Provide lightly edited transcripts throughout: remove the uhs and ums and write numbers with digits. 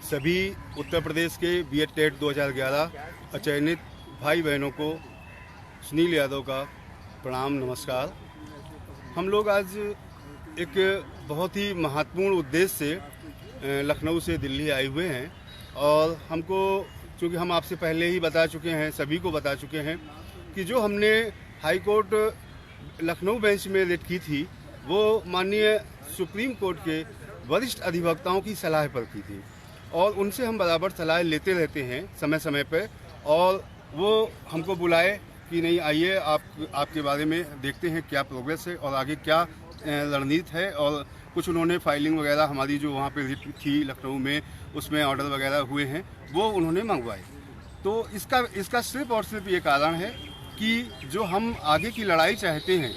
सभी उत्तर प्रदेश के BEd TET 2011 अचयनित भाई बहनों को सुनील यादव का प्रणाम नमस्कार। हम लोग आज एक बहुत ही महत्वपूर्ण उद्देश्य से लखनऊ से दिल्ली आए हुए हैं और हमको, चूँकि हम आपसे पहले ही बता चुके हैं, सभी को बता चुके हैं कि जो हमने हाई कोर्ट लखनऊ बेंच में रिट की थी वो माननीय सुप्रीम कोर्ट के वरिष्ठ अधिवक्ताओं की सलाह पर की थी और उनसे हम बराबर सलाह लेते रहते हैं समय समय पर, और वो हमको बुलाए कि नहीं आइए आपके बारे में देखते हैं क्या प्रोग्रेस है और आगे क्या रणनीति है। और कुछ उन्होंने फाइलिंग वगैरह हमारी जो वहाँ पे रिट थी लखनऊ में उसमें ऑर्डर वगैरह हुए हैं वो उन्होंने मंगवाए। तो इसका सिर्फ और सिर्फ ये कारण है कि जो हम आगे की लड़ाई चाहते हैं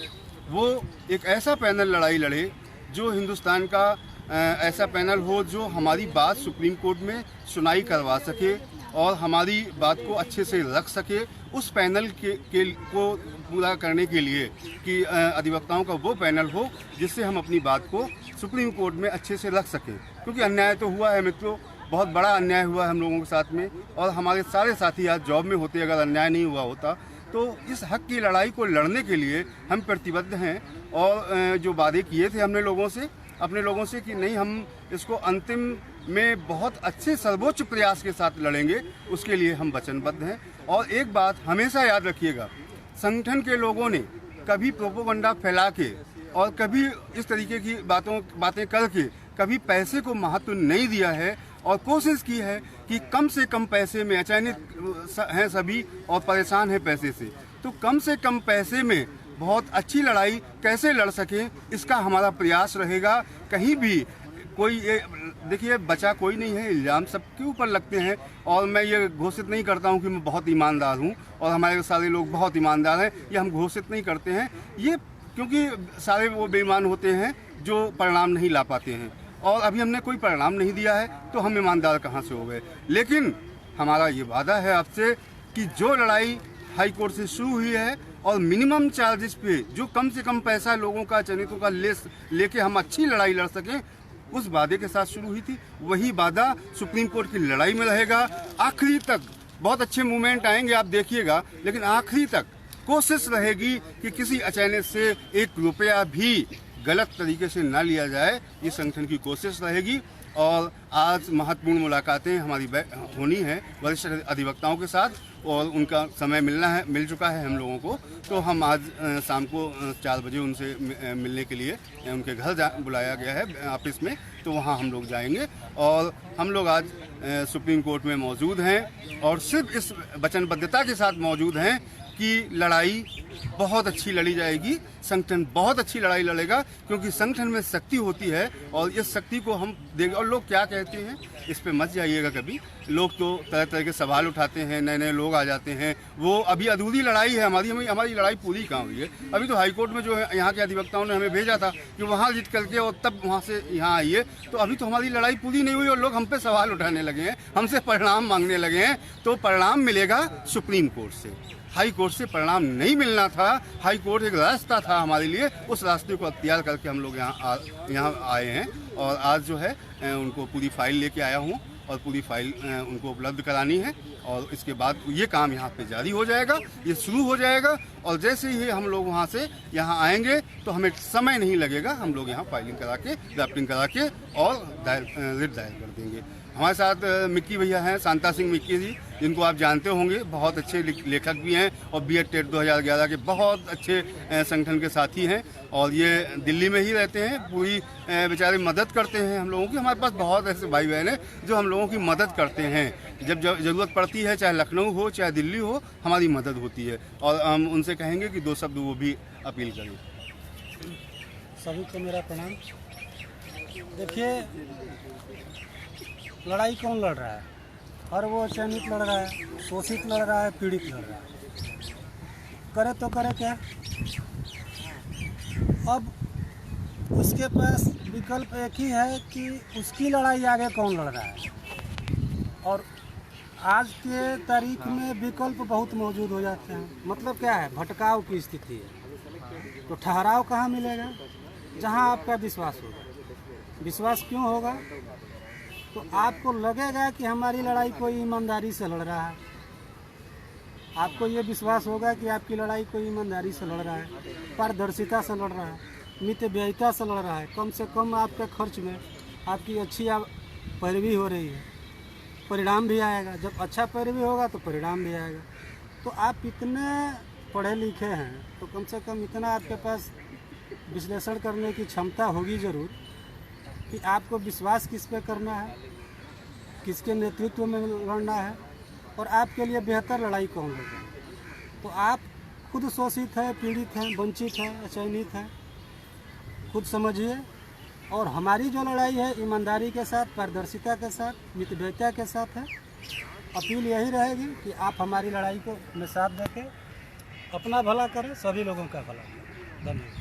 वो एक ऐसा पैनल लड़ाई लड़े जो हिंदुस्तान का ऐसा पैनल हो जो हमारी बात सुप्रीम कोर्ट में सुनाई करवा सके और हमारी बात को अच्छे से रख सके। उस पैनल को पूरा करने के लिए कि अधिवक्ताओं का वो पैनल हो जिससे हम अपनी बात को सुप्रीम कोर्ट में अच्छे से रख सकें, क्योंकि अन्याय तो हुआ है मित्रों, बहुत बड़ा अन्याय हुआ है हम लोगों के साथ में और हमारे सारे साथी आज जॉब में होते अगर अन्याय नहीं हुआ होता। तो इस हक की लड़ाई को लड़ने के लिए हम प्रतिबद्ध हैं और जो वादे किए थे हमने अपने लोगों से कि नहीं, हम इसको अंतिम में बहुत अच्छे सर्वोच्च प्रयास के साथ लड़ेंगे, उसके लिए हम वचनबद्ध हैं। और एक बात हमेशा याद रखिएगा, संगठन के लोगों ने कभी प्रोपोगंडा फैला के और कभी इस तरीके की बातें करके कभी पैसे को महत्व नहीं दिया है और कोशिश की है कि कम से कम पैसे में, अचयनित हैं सभी और परेशान हैं पैसे से, तो कम से कम पैसे में बहुत अच्छी लड़ाई कैसे लड़ सकें इसका हमारा प्रयास रहेगा। कहीं भी कोई देखिए बचा कोई नहीं है, इल्ज़ाम सबके ऊपर लगते हैं और मैं ये घोषित नहीं करता हूँ कि मैं बहुत ईमानदार हूँ और हमारे सारे लोग बहुत ईमानदार हैं, ये हम घोषित नहीं करते हैं ये, क्योंकि सारे वो बेईमान होते हैं जो परिणाम नहीं ला पाते हैं और अभी हमने कोई परिणाम नहीं दिया है तो हम ईमानदार कहाँ से हो गए। लेकिन हमारा ये वादा है आपसे कि जो लड़ाई हाई कोर्ट से शुरू हुई है और मिनिमम चार्जेस पे जो कम से कम पैसा लोगों का, चयनितों का लेके हम अच्छी लड़ाई लड़ सकें, उस वादे के साथ शुरू हुई थी, वही वादा सुप्रीम कोर्ट की लड़ाई में रहेगा। आखिरी तक बहुत अच्छे मूवमेंट आएंगे आप देखिएगा, लेकिन आखिरी तक कोशिश रहेगी कि किसी अचयनित से एक रुपया भी गलत तरीके से ना लिया जाए, ये संगठन की कोशिश रहेगी। और आज महत्वपूर्ण मुलाकातें हमारी होनी है वरिष्ठ अधिवक्ताओं के साथ और उनका समय मिल चुका है हम लोगों को। तो हम आज शाम को 4 बजे उनसे मिलने के लिए उनके घर बुलाया गया है ऑफिस में, तो वहाँ हम लोग जाएंगे और हम लोग आज सुप्रीम कोर्ट में मौजूद हैं और सिर्फ इस वचनबद्धता के साथ मौजूद हैं कि लड़ाई बहुत अच्छी लड़ी जाएगी, संगठन बहुत अच्छी लड़ाई लड़ेगा, क्योंकि संगठन में शक्ति होती है और इस शक्ति को हम देंगे। और लोग क्या कहते हैं इस पे मत जाइएगा कभी, लोग तो तरह तरह के सवाल उठाते हैं, नए नए लोग आ जाते हैं, वो अभी अधूरी लड़ाई है हमारी लड़ाई पूरी कहाँ हुई है। अभी तो हाईकोर्ट में जो है यहाँ के अधिवक्ताओं ने हमें भेजा था कि वहाँ जीत करके और तब वहाँ से यहाँ आइए, तो अभी तो हमारी लड़ाई पूरी नहीं हुई और लोग हम पे सवाल उठाने लगे हैं, हमसे परिणाम मांगने लगे हैं। तो परिणाम मिलेगा सुप्रीम कोर्ट से, हाई कोर्ट से परिणाम नहीं मिलना था। हाई कोर्ट एक रास्ता था हमारे लिए, उस रास्ते को अख्तियार करके हम लोग यहाँ आए हैं और आज जो है उनको पूरी फाइल लेके आया हूँ और पूरी फाइल उनको उपलब्ध करानी है और इसके बाद ये काम यहाँ पे जारी हो जाएगा, ये शुरू हो जाएगा और जैसे ही हम लोग वहाँ से यहाँ आएंगे तो हमें समय नहीं लगेगा, हम लोग यहाँ फाइलिंग करा के, ड्राफ्टिंग करा के और रिट दायर कर देंगे। हमारे साथ मिक्की भैया हैं, शांता सिंह मिक्की जी, जिनको आप जानते होंगे, बहुत अच्छे लेखक भी हैं और बीएड टेट 2011 के बहुत अच्छे संगठन के साथी हैं और ये दिल्ली में ही रहते हैं। पूरी बेचारे मदद करते हैं हम लोगों की। हमारे पास बहुत ऐसे भाई बहन हैं जो हम लोगों की मदद करते हैं, जब ज़रूरत पड़ती है, चाहे लखनऊ हो चाहे दिल्ली हो, हमारी मदद होती है और हम उनसे कहेंगे कि 2 शब्द वो भी अपील करें। सभी को मेरा प्रणाम। देखिए, लड़ाई कौन लड़ रहा है? और वो चयनित लड़ रहा है, शोषित लड़ रहा है, पीड़ित लड़ रहा है। करे तो करे क्या? अब उसके पास विकल्प एक ही है कि उसकी लड़ाई आगे कौन लड़ रहा है। और आज के तारीख में विकल्प बहुत मौजूद हो जाते हैं। मतलब क्या है? भटकाव की स्थिति है। तो ठहराव कहाँ मिलेगा? जहाँ आपका विश्वास होगा। विश्वास क्यों होगा? तो आपको लगेगा कि हमारी लड़ाई कोई ईमानदारी से लड़ रहा है, आपको ये विश्वास होगा कि आपकी लड़ाई कोई ईमानदारी से लड़ रहा है, पारदर्शिता से लड़ रहा है, मितव्ययिता से लड़ रहा है, कम से कम आपके खर्च में आपकी अच्छी पैरवी हो रही है, परिणाम भी आएगा। जब अच्छा पैरवी होगा तो परिणाम भी आएगा। तो आप इतने पढ़े लिखे हैं तो कम से कम इतना आपके पास विश्लेषण करने की क्षमता होगी ज़रूर कि आपको विश्वास किस पे करना है, किसके नेतृत्व में लड़ना है और आपके लिए बेहतर लड़ाई कौन लड़ेगा। तो आप खुद शोषित हैं, पीड़ित हैं, वंचित हैं, चयनित हैं, खुद समझिए। और हमारी जो लड़ाई है ईमानदारी के साथ, पारदर्शिता के साथ, मितव्ययिता के साथ है। अपील यही रहेगी कि आप हमारी लड़ाई को में साथ देके अपना भला करें, सभी लोगों का भला करें। धन्यवाद।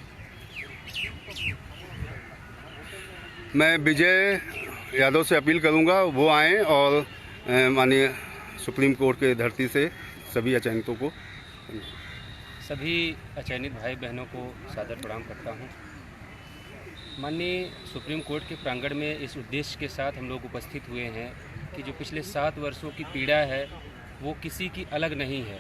मैं विजय यादव से अपील करूंगा वो आएँ और माननीय सुप्रीम कोर्ट के धरती से सभी अचयनितों को, सभी अचयनित भाई बहनों को सादर प्रणाम करता हूं। माननीय सुप्रीम कोर्ट के प्रांगण में इस उद्देश्य के साथ हम लोग उपस्थित हुए हैं कि जो पिछले 7 वर्षों की पीड़ा है वो किसी की अलग नहीं है।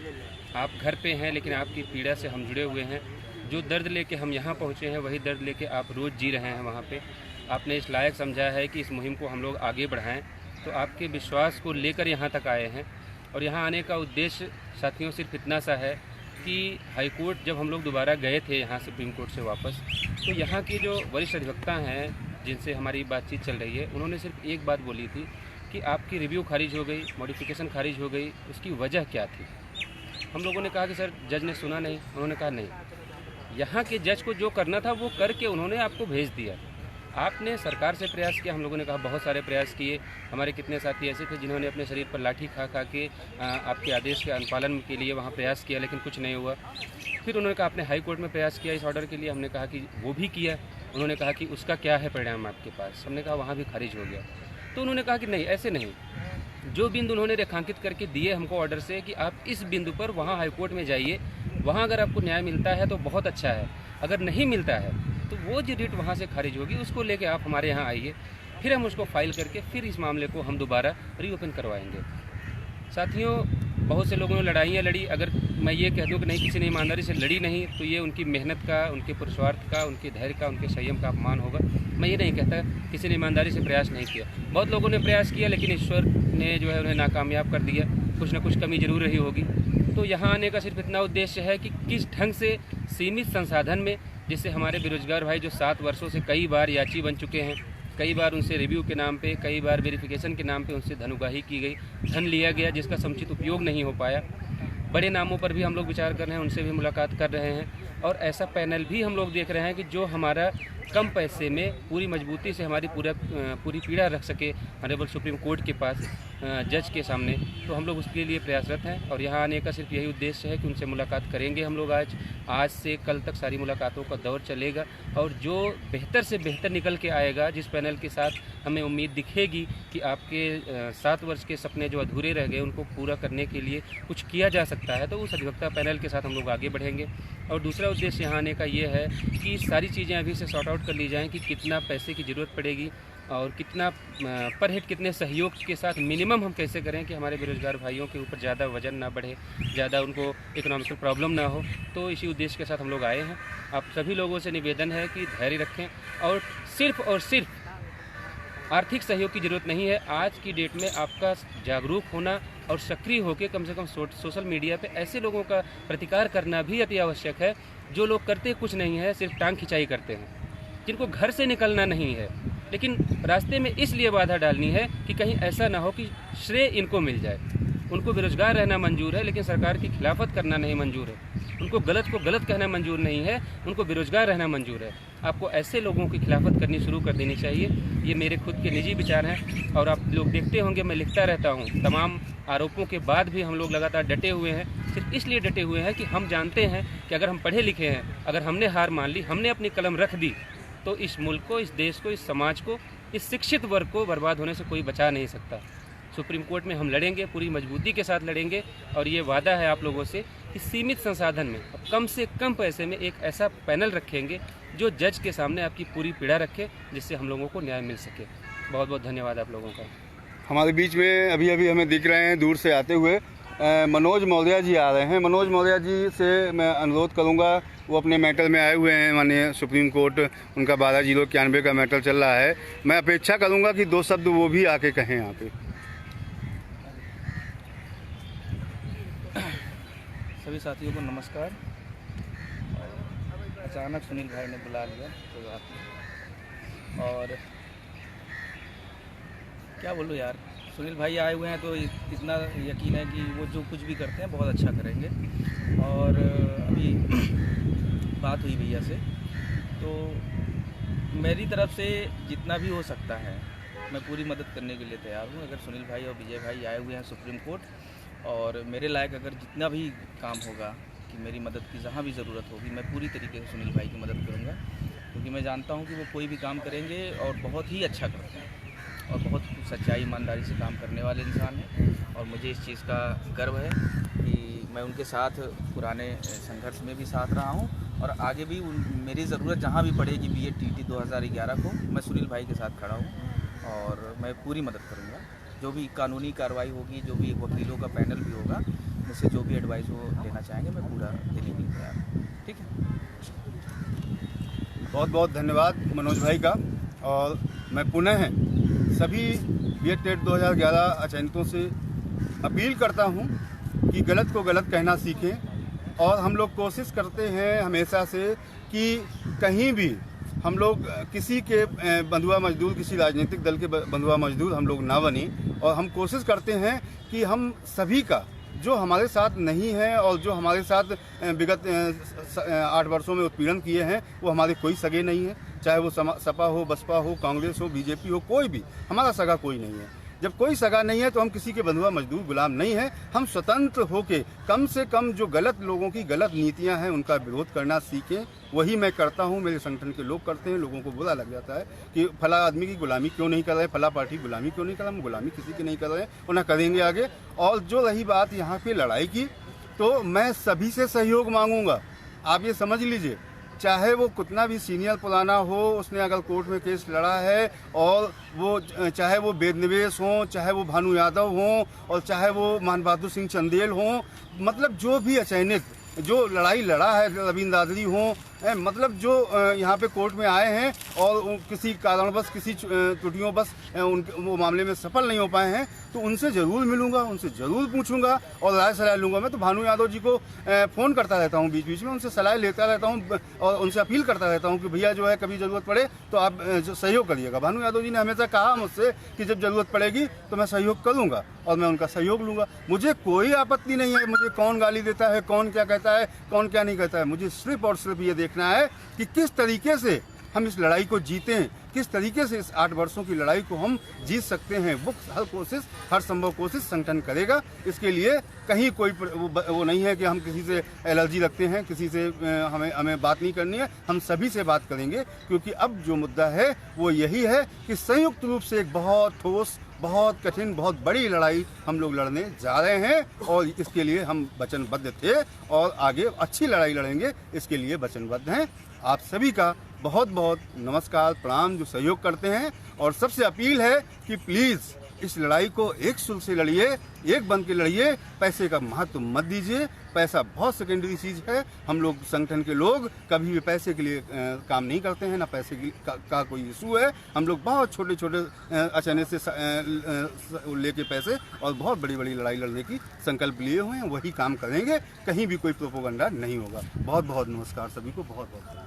आप घर पे हैं लेकिन आपकी पीड़ा से हम जुड़े हुए हैं। जो दर्द लेके हम यहाँ पहुँचे हैं वही दर्द लेके आप रोज़ जी रहे हैं वहाँ पे। आपने इस लायक समझा है कि इस मुहिम को हम लोग आगे बढ़ाएं, तो आपके विश्वास को लेकर यहाँ तक आए हैं। और यहाँ आने का उद्देश्य साथियों सिर्फ इतना सा है कि हाई कोर्ट जब हम लोग दोबारा गए थे यहाँ सुप्रीम कोर्ट से वापस, तो यहाँ के जो वरिष्ठ अधिवक्ता हैं जिनसे हमारी बातचीत चल रही है, उन्होंने सिर्फ एक बात बोली थी कि आपकी रिव्यू खारिज हो गई, मॉडिफिकेशन खारिज हो गई, उसकी वजह क्या थी। हम लोगों ने कहा कि सर जज ने सुना नहीं। उन्होंने कहा नहीं, यहाँ के जज को जो करना था वो करके उन्होंने आपको भेज दिया। आपने सरकार से प्रयास किया, हम लोगों ने कहा बहुत सारे प्रयास किए। हमारे कितने साथी ऐसे थे जिन्होंने अपने शरीर पर लाठी खा खा के आपके आदेश के अनुपालन के लिए वहाँ प्रयास किया, लेकिन कुछ नहीं हुआ। फिर उन्होंने कहा आपने हाई कोर्ट में प्रयास किया इस ऑर्डर के लिए। हमने कहा कि वो भी किया। उन्होंने कहा कि उसका क्या है परिणाम आपके पास। हमने कहा वहाँ भी खारिज हो गया। तो उन्होंने कहा कि नहीं, ऐसे नहीं। जो बिंदु उन्होंने रेखांकित करके दिए हमको ऑर्डर से कि आप इस बिंदु पर वहाँ हाई कोर्ट में जाइए, वहाँ अगर आपको न्याय मिलता है तो बहुत अच्छा है, अगर नहीं मिलता है तो वो जो रिट वहाँ से खारिज होगी उसको लेके आप हमारे यहाँ आइए, फिर हम उसको फाइल करके फिर इस मामले को हम दोबारा रीओपन करवाएंगे। साथियों, बहुत से लोगों ने लड़ाइयाँ लड़ी। अगर मैं ये कह दूँ कि नहीं किसी ने ईमानदारी से लड़ी नहीं, तो ये उनकी मेहनत का, उनके पुरुषार्थ का, उनके धैर्य का, उनके संयम का अपमान होगा। मैं ये नहीं कहता किसी ने ईमानदारी से प्रयास नहीं किया। बहुत लोगों ने प्रयास किया लेकिन ईश्वर ने जो है उन्हें नाकामयाब कर दिया। कुछ ना कुछ कमी जरूर रही होगी। तो यहाँ आने का सिर्फ इतना उद्देश्य है कि किस ढंग से सीमित संसाधन में, जिससे हमारे बेरोजगार भाई जो 7 वर्षों से कई बार याची बन चुके हैं, कई बार उनसे रिव्यू के नाम पे, कई बार वेरिफिकेशन के नाम पे उनसे धन उगाही की गई, धन लिया गया जिसका समुचित उपयोग नहीं हो पाया। बड़े नामों पर भी हम लोग विचार कर रहे हैं, उनसे भी मुलाकात कर रहे हैं। और ऐसा पैनल भी हम लोग देख रहे हैं कि जो हमारा कम पैसे में पूरी मजबूती से हमारी पूरी पीड़ा रख सके ऑनरेबल सुप्रीम कोर्ट के पास, जज के सामने। तो हम लोग उसके लिए प्रयासरत हैं और यहाँ आने का सिर्फ यही उद्देश्य है कि उनसे मुलाकात करेंगे हम लोग। आज से कल तक सारी मुलाकातों का दौर चलेगा और जो बेहतर से बेहतर निकल के आएगा, जिस पैनल के साथ हमें उम्मीद दिखेगी कि आपके 7 वर्ष के सपने जो अधूरे रह गए उनको पूरा करने के लिए कुछ किया जा सकता है, तो उस अधिवक्ता पैनल के साथ हम लोग आगे बढ़ेंगे। और दूसरा उद्देश्य यहाँ आने का ये है कि सारी चीज़ें अभी से सॉर्ट आउट कर ली जाएँ कि कितना पैसे की ज़रूरत पड़ेगी और कितना पर हेड कितने सहयोग के साथ मिनिमम हम कैसे करें कि हमारे बेरोजगार भाइयों के ऊपर ज़्यादा वजन ना बढ़े, ज़्यादा उनको इकोनॉमिकल प्रॉब्लम ना हो। तो इसी उद्देश्य के साथ हम लोग आए हैं। आप सभी लोगों से निवेदन है कि धैर्य रखें और सिर्फ आर्थिक सहयोग की ज़रूरत नहीं है। आज की डेट में आपका जागरूक होना और सक्रिय होकर कम से कम सोशल मीडिया पे ऐसे लोगों का प्रतिकार करना भी अति आवश्यक है जो लोग करते कुछ नहीं है, सिर्फ टांग खिंचाई करते हैं, जिनको घर से निकलना नहीं है, लेकिन रास्ते में इसलिए बाधा डालनी है कि कहीं ऐसा ना हो कि श्रेय इनको मिल जाए। उनको बेरोजगार रहना मंजूर है लेकिन सरकार की खिलाफत करना नहीं मंजूर है। उनको गलत को गलत कहना मंजूर नहीं है, उनको बेरोजगार रहना मंजूर है। आपको ऐसे लोगों की खिलाफत करनी शुरू कर देनी चाहिए। ये मेरे खुद के निजी विचार हैं और आप लोग देखते होंगे मैं लिखता रहता हूँ। तमाम आरोपों के बाद भी हम लोग लगातार डटे हुए हैं। सिर्फ इसलिए डटे हुए हैं कि हम जानते हैं कि अगर हम पढ़े लिखे हैं, अगर हमने हार मान ली, हमने अपनी कलम रख दी, तो इस मुल्क को, इस देश को, इस समाज को, इस शिक्षित वर्ग को बर्बाद होने से कोई बचा नहीं सकता। सुप्रीम कोर्ट में हम लड़ेंगे, पूरी मजबूती के साथ लड़ेंगे और ये वादा है आप लोगों से कि सीमित संसाधन में, कम से कम पैसे में एक ऐसा पैनल रखेंगे जो जज के सामने आपकी पूरी पीड़ा रखे, जिससे हम लोगों को न्याय मिल सके। बहुत बहुत धन्यवाद आप लोगों का। हमारे बीच में अभी अभी हमें दिख रहे हैं दूर से आते हुए मनोज मौर्य जी आ रहे हैं। मनोज मौर्य जी से मैं अनुरोध करूंगा, वो अपने मैटर में आए हुए हैं, माननीय सुप्रीम कोर्ट उनका 12/091 का मैटर चल रहा है। मैं अपेक्षा करूंगा कि 2 शब्द वो भी आके कहें यहाँ पे। सभी साथियों को नमस्कार। अचानक सुनील भाई ने बुला लिया, कोई बात नहीं। और क्या बोलूँ यार, सुनील भाई आए हुए हैं तो इतना यकीन है कि वो जो कुछ भी करते हैं बहुत अच्छा करेंगे। और अभी बात हुई भैया से, तो मेरी तरफ से जितना भी हो सकता है मैं पूरी मदद करने के लिए तैयार हूँ। अगर सुनील भाई और विजय भाई आए हुए हैं सुप्रीम कोर्ट, और मेरे लायक अगर जितना भी काम होगा कि मेरी मदद की जहाँ भी ज़रूरत होगी, मैं पूरी तरीके से सुनील भाई की मदद करूँगा, क्योंकि मैं जानता हूँ कि वो कोई भी काम करेंगे और बहुत ही अच्छा करते हैं और बहुत सच्चाई ईमानदारी से काम करने वाले इंसान हैं। और मुझे इस चीज़ का गर्व है कि मैं उनके साथ पुराने संघर्ष में भी साथ रहा हूँ, और आगे भी मेरी ज़रूरत जहाँ भी पड़ेगी BED-TET 2011 को, मैं सुनील भाई के साथ खड़ा हूँ और मैं पूरी मदद करूँगा। जो भी कानूनी कार्रवाई होगी, जो भी वकीलों का पैनल भी होगा, मुझसे जो भी एडवाइस वो लेना चाहेंगे, मैं पूरा देने के लिए तैयार हूँ। ठीक है, बहुत बहुत धन्यवाद मनोज भाई का। और मैं पुनः सभी BED-TET 2011 अचयनितों से अपील करता हूं कि गलत को गलत कहना सीखें। और हम लोग कोशिश करते हैं हमेशा से कि कहीं भी हम लोग किसी के बंधुआ मजदूर, किसी राजनीतिक दल के बंधुआ मजदूर हम लोग ना बने। और हम कोशिश करते हैं कि हम सभी का, जो हमारे साथ नहीं है और जो हमारे साथ विगत 8 वर्षों में उत्पीड़न किए हैं, वो हमारे कोई सगे नहीं है। चाहे वो सपा हो, बसपा हो, कांग्रेस हो, बीजेपी हो, कोई भी हमारा सगा कोई नहीं है। जब कोई सगा नहीं है तो हम किसी के बंधुआ मजदूर गुलाम नहीं हैं। हम स्वतंत्र होके कम से कम जो गलत लोगों की गलत नीतियां हैं उनका विरोध करना सीखें। वही मैं करता हूं, मेरे संगठन के लोग करते हैं। लोगों को बुरा लग जाता है कि फला आदमी की गुलामी क्यों नहीं कर रहे, फला पार्टी गुलामी क्यों नहीं कर रहा। हम गुलामी किसी की नहीं कर रहे और ना करेंगे आगे। और जो रही बात यहाँ पे लड़ाई की, तो मैं सभी से सहयोग मांगूंगा। आप ये समझ लीजिए, चाहे वो कितना भी सीनियर पुराना हो, उसने अगर कोर्ट में केस लड़ा है, और वो चाहे वो वेद निवेश हो, चाहे वो भानु यादव हो, और चाहे वो मान बहादुर सिंह चंदेल हो, मतलब जो भी अचयनित जो लड़ाई लड़ा है, रविंद्र दादरी हो, मतलब जो यहाँ पे कोर्ट में आए हैं और किसी कारणवश, किसी त्रुटियों बस वो मामले में सफल नहीं हो पाए हैं, तो उनसे ज़रूर मिलूंगा, उनसे ज़रूर पूछूंगा और राय सलाह लूंगा। मैं तो भानु यादव जी को फ़ोन करता रहता हूँ, बीच बीच में उनसे सलाह लेता रहता हूँ और उनसे अपील करता रहता हूँ कि भैया जो है कभी ज़रूरत पड़े तो आप सहयोग करिएगा। भानु यादव जी ने हमेशा कहा मुझसे कि जब ज़रूरत पड़ेगी तो मैं सहयोग करूँगा और मैं उनका सहयोग लूँगा। मुझे कोई आपत्ति नहीं है मुझे कौन गाली देता है, कौन क्या कहता है, कौन क्या नहीं कहता है। मुझे सिर्फ और सिर्फ ये देखना है कि किस तरीके से हम इस लड़ाई को जीतें, किस तरीके से इस 8 वर्षों की लड़ाई को हम जीत सकते हैं। वो हर संभव कोशिश संगठन करेगा। इसके लिए कहीं कोई वो नहीं है कि हम किसी से एलर्जी रखते हैं, किसी से हमें बात नहीं करनी है। हम सभी से बात करेंगे, क्योंकि अब जो मुद्दा है वो यही है कि संयुक्त रूप से एक बहुत ठोस, बहुत कठिन, बहुत बड़ी लड़ाई हम लोग लड़ने जा रहे हैं और इसके लिए हम वचनबद्ध थे और आगे अच्छी लड़ाई लड़ेंगे, इसके लिए वचनबद्ध हैं। आप सभी का बहुत बहुत नमस्कार, प्रणाम, जो सहयोग करते हैं। और सबसे अपील है कि प्लीज़ इस लड़ाई को एक सुर से लड़िए, एक बन के लड़िए। पैसे का महत्व मत दीजिए, पैसा बहुत सेकेंडरी चीज़ है। हम लोग संगठन के लोग कभी भी पैसे के लिए काम नहीं करते हैं, ना पैसे का कोई इशू है। हम लोग बहुत छोटे छोटे अचानक से लेके पैसे और बहुत बड़ी बड़ी लड़ाई लड़ने की संकल्प लिए हुए हैं, वही काम करेंगे। कहीं भी कोई प्रोपोगंडा नहीं होगा। बहुत बहुत नमस्कार सभी को, बहुत बहुत।